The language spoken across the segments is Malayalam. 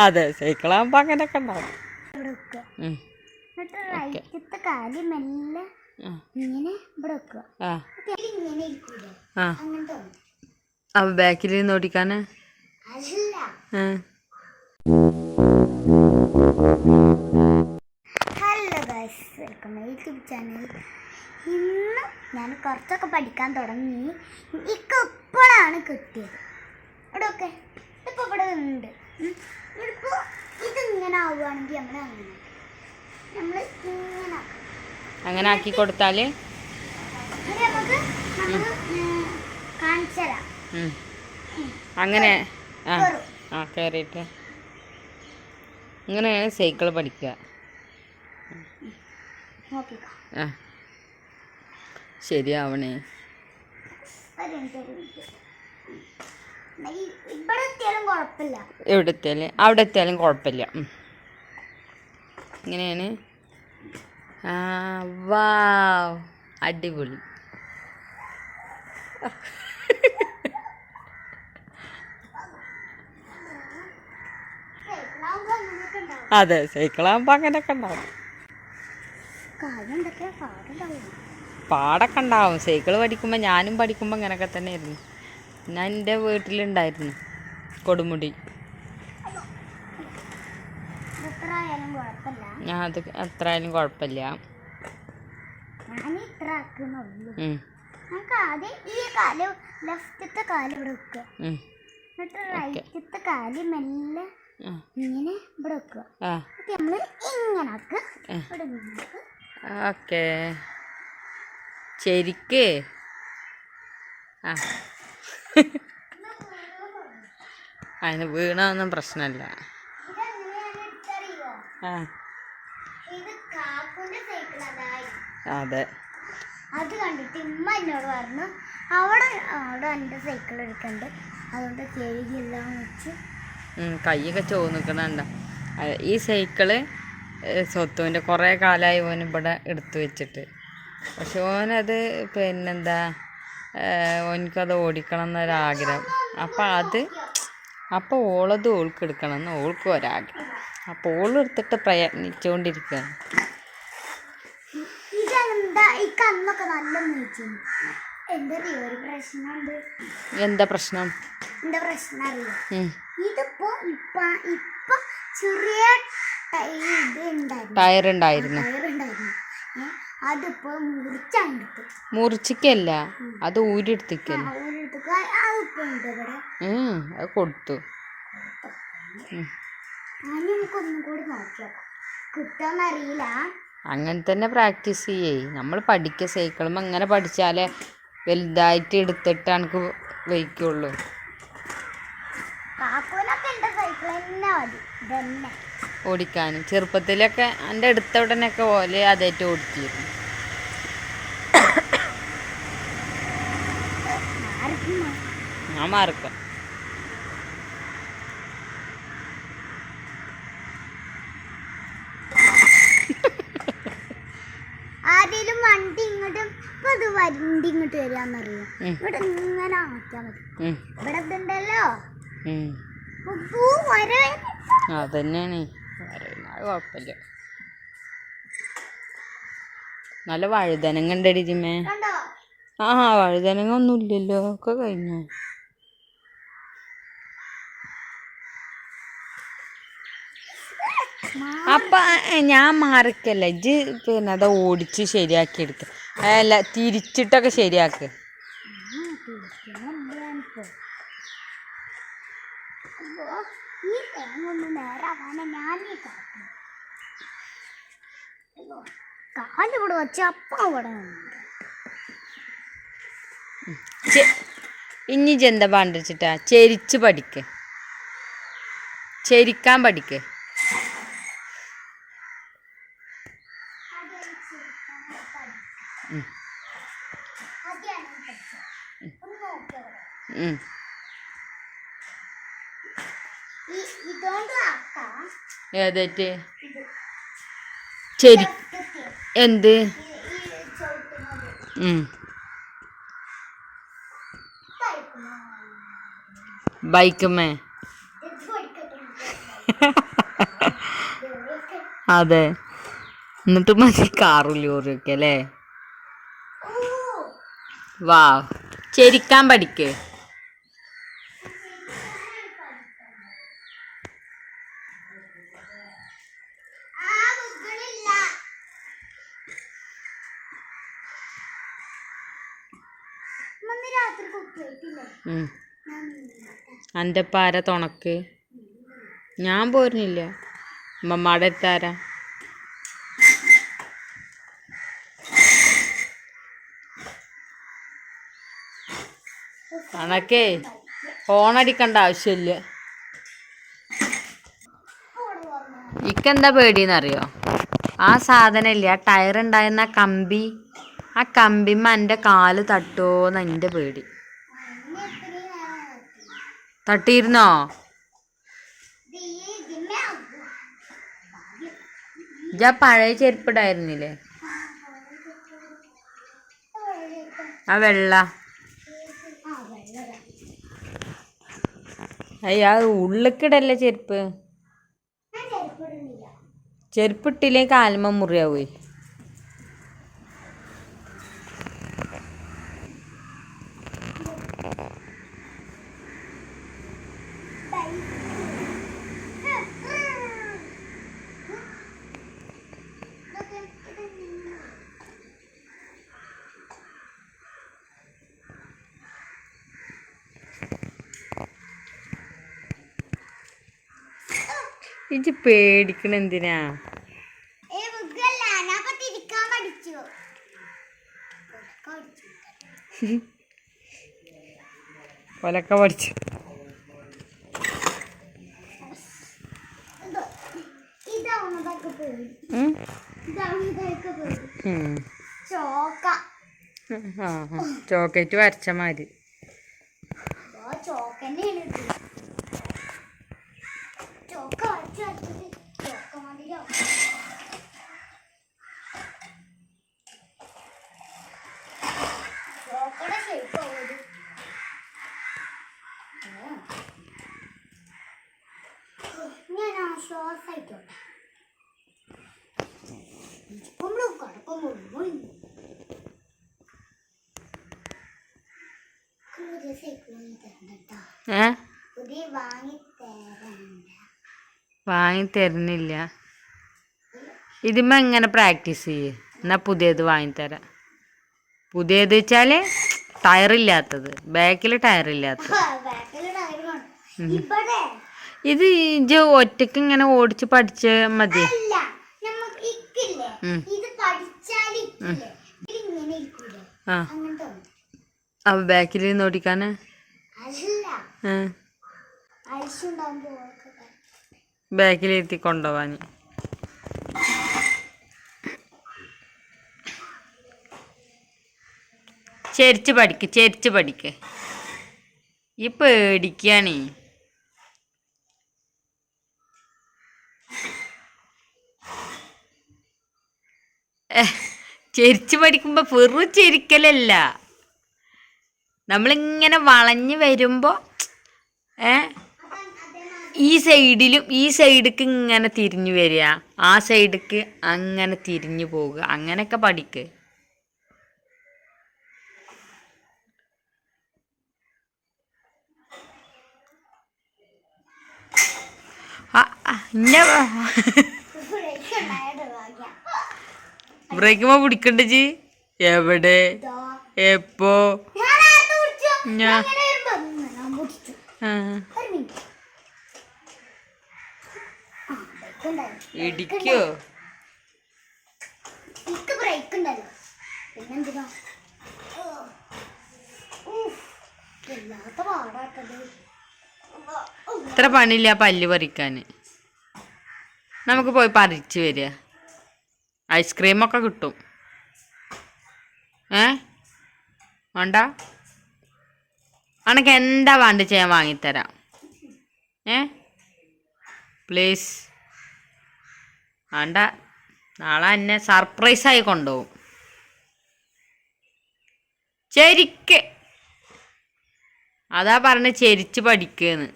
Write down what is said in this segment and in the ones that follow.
അതെ സൈക്കിളാകുമ്പോ അങ്ങനെയൊക്കെ ഉണ്ടാവും. അപ്പൊ ബാക്കിൽ നിന്ന് ഓടിക്കാന് hello guys, welcome YouTube channel. ഇന്ന് ഞാൻ കുറച്ചൊക്കെ പഠിക്കാൻ തുടങ്ങി. ഇപ്പോഴാണ് കിട്ടിയത്. ഇവിടെ ഒക്കെ ഇപ്പോൾ ഇവിടെ ഉണ്ട്. ഇപ്പോൾ ഇതിങ്ങനെ ആവുകയാണെങ്കിൽ നമ്മൾ ഇങ്ങനെ അങ്ങനെ ആക്കി കൊടുത്താൽ നമുക്ക് കാണിച്ചു തരാം. അങ്ങനെ കയറിയിട്ട് ഇങ്ങനെയാണ് സൈക്കിൾ പഠിക്കുക. ശരിയാവണേ. എവിടെ എത്തിയാലും അവിടെ എത്തിയാലും കുഴപ്പമില്ല. ഇങ്ങനെയാണ്. വാവ്, അടിപൊളി. അതെ സൈക്കിളാകുമ്പോൾ അങ്ങനെയൊക്കെ ഉണ്ടാവും. പാടൊക്കെ ഉണ്ടാവും. സൈക്കിൾ പഠിക്കുമ്പോൾ ഞാനും പഠിക്കുമ്പോൾ ഇങ്ങനെയൊക്കെ തന്നെ ആയിരുന്നു. ഞാൻ എൻ്റെ വീട്ടിലുണ്ടായിരുന്നു കൊടുമുടി. ഞാൻ അത് എത്ര ആയാലും കുഴപ്പമില്ല. ഓക്കെ, ശരിക്ക് അതിന് വീണൊന്നും പ്രശ്നമില്ല. അതെ, അത് കണ്ടിട്ട് ഉമ്മ എന്നോട് പറഞ്ഞു അവിടെ എൻ്റെ സൈക്കിൾ എടുക്കണ്ട്, അതുകൊണ്ട് ചെവിയെല്ലാം വെച്ച് കൈയൊക്കെ ചോന്നിക്കണണ്ട. ഈ സൈക്കിള് സ്വത്തുവിൻ്റെ കുറേ കാലമായി ഓൻ ഇവിടെ എടുത്തു വെച്ചിട്ട്. പക്ഷെ ഓനത് പിന്നെന്താ, ഓനിക്കത് ഓടിക്കണം എന്നൊരാഗ്രഹം. അപ്പോൾ ഓളത് ഓൾക്ക് എടുക്കണം എന്ന് ഓൾക്കും ഒരാഗ്രഹം. അപ്പോൾ ഓളെടുത്തിട്ട് പ്രയത്നിച്ചുകൊണ്ടിരിക്കുകയാണ്. എന്താ പ്രശ്നം? ചെറിയ ടയർ ഉണ്ടായിരുന്നു. അതിപ്പോ മുറിച്ചിക്കല്ല, അത് ഊരിയെടുത്തിക്കല്ല. അത് കൊടുത്തു. നമുക്കൊന്നും കൂടി നോക്കിയോക്കാം, കിട്ടാന്നറിയില്ല. അങ്ങനെ തന്നെ പ്രാക്ടീസ് ചെയ്യേ. നമ്മൾ പഠിക്കുക സൈക്കിളും അങ്ങനെ പഠിച്ചാലേ വലുതായിട്ട് എടുത്തിട്ട് എനിക്ക് വയ്ക്കുള്ളൂ. ഓടിക്കാൻ ചെറുപ്പത്തിലൊക്കെ എൻ്റെ അടുത്ത ഉടനെയൊക്കെ പോലെ അതായിട്ട് ഓടിച്ചിരുന്നു. ഞാൻ മാർക്കാം. ആരെങ്കിലും വണ്ടി ഇങ്ങോട്ടും ഇപ്പൊ അത് വണ്ടി ഇങ്ങോട്ട് വരാന്നറിയാം. ഇവിടെ ഇങ്ങനെ ആക്കിയാ മതി. ഇവിടെ ഇതുണ്ടല്ലോ, അതന്നെയാണ്. കുഴപ്പമില്ല. നല്ല വഴുതനങ്ങ ഉണ്ടടി ജിമ്മേ. വഴുതനങ്ങ ഒന്നും ഇല്ലല്ലോ, ഒക്കെ കഴിഞ്ഞു. അപ്പൊ ഞാൻ മാറിക്കല്ല, ഇജ്ജ് പിന്നെ അത് ഓടിച്ച് ശരിയാക്കി എടുക്ക. അല്ല, തിരിച്ചിട്ടൊക്കെ ശരിയാക്ക്. ഇനി എന്താ പണ്ടിച്ചിട്ടാ, ചെരിച്ച് പഠിക്ക്, ചെരിക്കാൻ പഠിക്ക്. ഏതായിട്ട് ശരി എന്ത് ബൈക്കുമ്മേ അതെ, എന്നിട്ട് മതി കാറും ലോറിയൊക്കെ അല്ലേ. വാ, ചെരിക്കാൻ പഠിക്ക്. എൻ്റെ പാര തുണക്ക് ഞാൻ പോരുന്നില്ല. അമ്മമ്മയുടെ എത്താരാ കണക്കേ ഹോണടിക്കണ്ട ആവശ്യമില്ല. ഇക്കെന്താ പേടിയെന്നറിയോ? ആ സാധനം ഇല്ല, ആ ടയറുണ്ടായിരുന്ന കമ്പി, ആ കമ്പിമ്മ എൻ്റെ കാല് തട്ടുമോന്ന് എൻ്റെ പേടി. തട്ടിയിരുന്നോ? ഇജാ പഴയ ചെരുപ്പിടായിരുന്നില്ലേ? ആ വെള്ള അയ്യ, ഉള്ളിക്കിടല്ലേ ചെരുപ്പ്. ചെരുപ്പിട്ടില്ലേ കാലുമ്മ മുറിയാവേ. ഇജ്ജ് പേടിക്കണ എന്തിനാ? ഒലക്ക പഠിച്ചു. ചോക്ലേറ്റ് വരച്ച മാതിരി. വാങ്ങി തരുന്നില്ല. ഇതിമ്മ എങ്ങനെ പ്രാക്ടീസ് ചെയ്യേ? എന്നാ പുതിയത് വാങ്ങിത്തരാം. പുതിയത് വെച്ചാല് ടയറില്ലാത്തത്, ബാക്കിൽ ടയറില്ലാത്തത്. ഇത് ഇജ്ജ് ഒറ്റക്ക് ഇങ്ങനെ ഓടിച്ച് പഠിച്ച മതി. ആ ബാക്കിൽ നിന്ന് ഓടിക്കാന് ബാക്കിലിരുത്തി കൊണ്ടുപോവാന്. ചെരിച്ച് പഠിക്ക്, ചെരിച്ച് പഠിക്ക്. ഈ പേടിക്കാണേ. ചെരിച്ച് പഠിക്കുമ്പോ വെറും ചെരിക്കലല്ല, നമ്മളിങ്ങനെ വളഞ്ഞ് വരുമ്പോ ഈ സൈഡിലും ഈ സൈഡിക്ക് ഇങ്ങനെ തിരിഞ്ഞു വരിക, ആ സൈഡിക്ക് അങ്ങനെ തിരിഞ്ഞു പോവുക, അങ്ങനെയൊക്കെ പഠിക്ക്. ബ്രേക്കുമ്പോ പിടിക്കണ്ട ജി. എവിടെ എപ്പോ? ഞാൻ ഇടിക്കോ? ഇത്ര പണിയില്ല പല്ല് പറിക്കാന്. നമുക്ക് പോയി പറിച്ച് വരിക. ഐസ്ക്രീമൊക്കെ കിട്ടും. വേണ്ട, അനക്ക് എന്താ വേണ്ട ചെയ്യാൻ വാങ്ങിത്തരാം. പ്ലീസ് വേണ്ട. നാളെ എന്നെ സർപ്രൈസായി കൊണ്ടുപോകും. ചെരിക്ക്, അതാ പറഞ്ഞ ചെരിച്ച് പഠിക്കുന്ന്.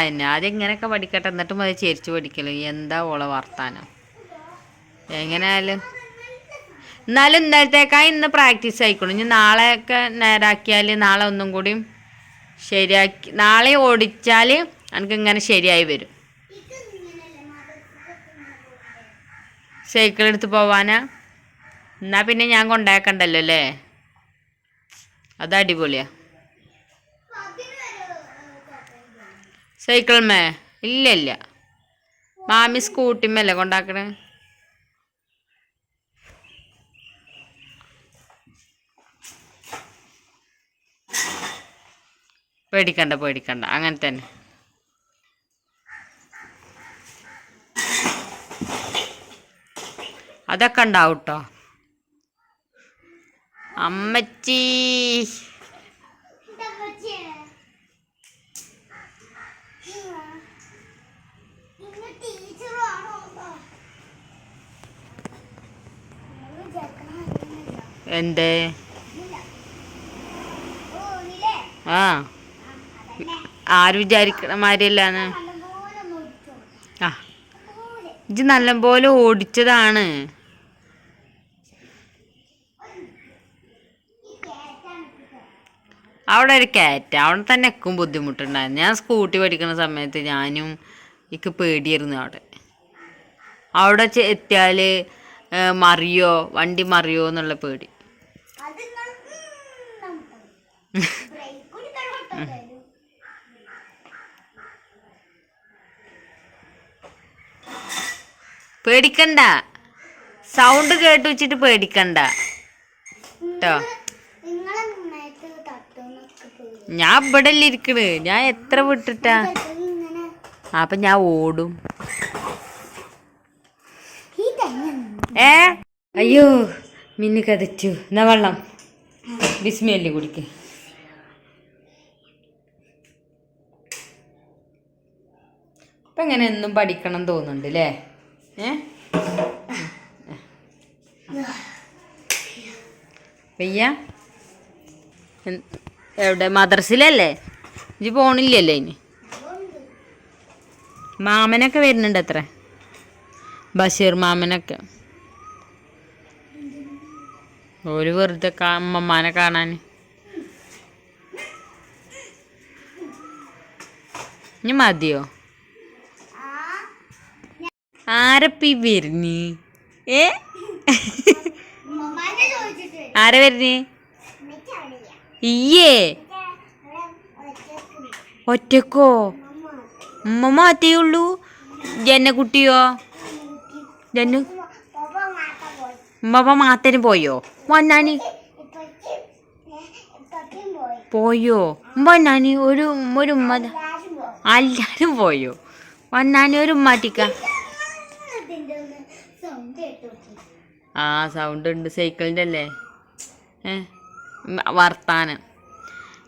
എന്നെ ആദ്യം ഇങ്ങനെയൊക്കെ പഠിക്കട്ടെ, എന്നിട്ട് മതി ചേരിച്ച് പഠിക്കല്. എന്താ ഓളെ വർത്താനം. എങ്ങനെയായാലും എന്നാലും ഇന്നലത്തേക്കായി ഇന്ന് പ്രാക്ടീസ് ആയിക്കോളും. ഇനി നാളെയൊക്കെ നേരാക്കിയാൽ നാളെ ഒന്നും കൂടിയും ശരിയാക്കി, നാളെ ഓടിച്ചാൽ എനിക്ക് ഇങ്ങനെ ശരിയായി വരും. സൈക്കിൾ എടുത്ത് പോവാനാ? എന്നാൽ പിന്നെ ഞാൻ കൊണ്ടാക്കണ്ടല്ലോ അല്ലേ? അത് അടിപൊളിയാ. സൈക്കിൾമേ ഇല്ല ഇല്ല, മാമി സ്കൂട്ടിമല്ലേ കൊണ്ടാക്കണേ. പേടിക്കണ്ട പേടിക്കണ്ട, അങ്ങനെ തന്നെ. അതൊക്കെ ഉണ്ടാവും കേട്ടോ. അമ്മച്ചി എന്തേ? ആ ആര് വിചാരിക്കണ മാതിരിയല്ലാന്ന്. ആ ഇത് നല്ലപോലെ ഓടിച്ചതാണ്. അവിടെ ഒരു കയറ്റ, അവിടെ തന്നെ എക്കും ബുദ്ധിമുട്ടുണ്ടായിരുന്നു. ഞാൻ സ്കൂട്ടി പഠിക്കുന്ന സമയത്ത് ഞാനും എനിക്ക് പേടിയായിരുന്നു. അവിടെ എത്തിയാൽ മറിയോ, വണ്ടി മറിയോ എന്നുള്ള പേടി. പേടിക്കണ്ട, സൗണ്ട് കേട്ട് വെച്ചിട്ട് പേടിക്കണ്ട കേട്ടോ. ഞാൻ ഇവിടെ അല്ലേ ഇരിക്കണ്, ഞാൻ എത്ര വിട്ടിട്ടാ. അപ്പൊ ഞാൻ ഓടും. അയ്യോ മിന്നി കതച്ചു. എന്നാ വെള്ളം ബിസ്മിയല്ലേ കുടിക്ക്. ഇപ്പം ഇങ്ങനെ എന്നും പഠിക്കണം തോന്നുന്നുണ്ട് അല്ലേ? വയ്യ? എവിടെ? മദ്രസിലല്ലേ? ഇജ്ജ് പോണില്ലല്ലേ ഇനി? മാമനൊക്കെ വരുന്നുണ്ട് അത്ര, ബഷീർ മാമനൊക്കെ. ഒരു വെറുതെ അമ്മമാനെ കാണാൻ. ഇനി മതിയോ? ആരപ്പീ വരുന്നീ? ആരാ വരുന്നേ? ഇയ്യേ ഒറ്റക്കോ? ഉമ്മ മാത്തേ ഉള്ളൂ? ജന്നക്കുട്ടിയോ? ജന്നു ഉമ്മ മാത്തേന് പോയോ? വന്നാനി പോയോ? വന്നാനി ഒരു ഉമ്മ എല്ലാരും പോയോ? വന്നാനി ഒരു ഉമ്മാറ്റിക്ക. ആ സൗണ്ട് ഉണ്ട്, സൈക്കിളിൻ്റെ അല്ലേ? വർത്താനം.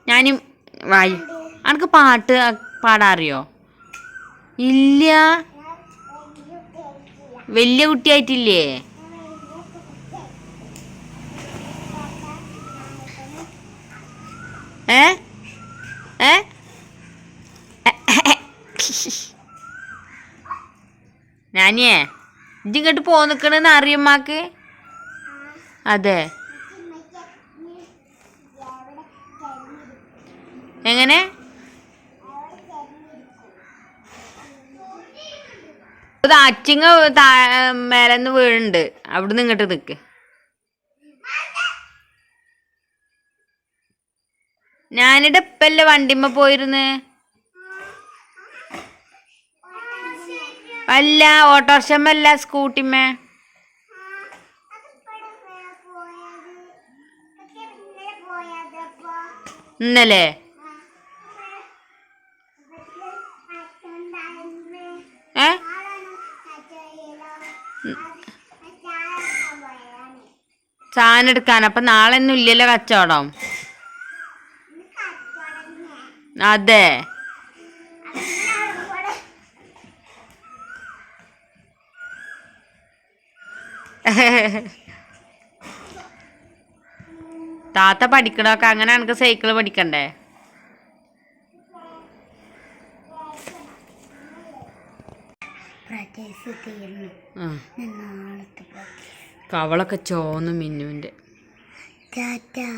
ഞാനും വായി. അനക്ക് പാട്ട് പാടാറിയോ? ഇല്ല, വലിയ കുട്ടിയായിട്ടില്ലേ? ഞാനിയേ ഇജ്ജിങ്ങോട്ട് പോന്നിക്കണെന്ന് അറിയമ്മാക്ക്. അതെ, എങ്ങനെ? അച്ചിങ്ങ മേലെന്ന് വീഴുന്നുണ്ട്, അവിടുന്ന് ഇങ്ങോട്ട് നിക്ക്. ഞാനിടെ ഇപ്പല്ലേ വണ്ടിമ്മ പോയിരുന്ന്. അല്ല ഓട്ടോറിക്ഷമ്മല്ല, സ്കൂട്ടിമ്മേ. ഇന്നലെ സാധനം എടുക്കാൻ. അപ്പൊ നാളെ ഒന്നും ഇല്ലല്ലോ കച്ചവടം? അതെ, താത്ത പഠിക്കണൊക്കെ അങ്ങനെ. എനിക്ക് സൈക്കിള് പഠിക്കണ്ടേ? പ്രാക്ടീസ് തീർന്നു. ആ നാളത്തെ പ്രാക്ടീസ്. കവളൊക്കെ ചോന്നു മിന്നുവിൻ്റെ. ടാറ്റാ.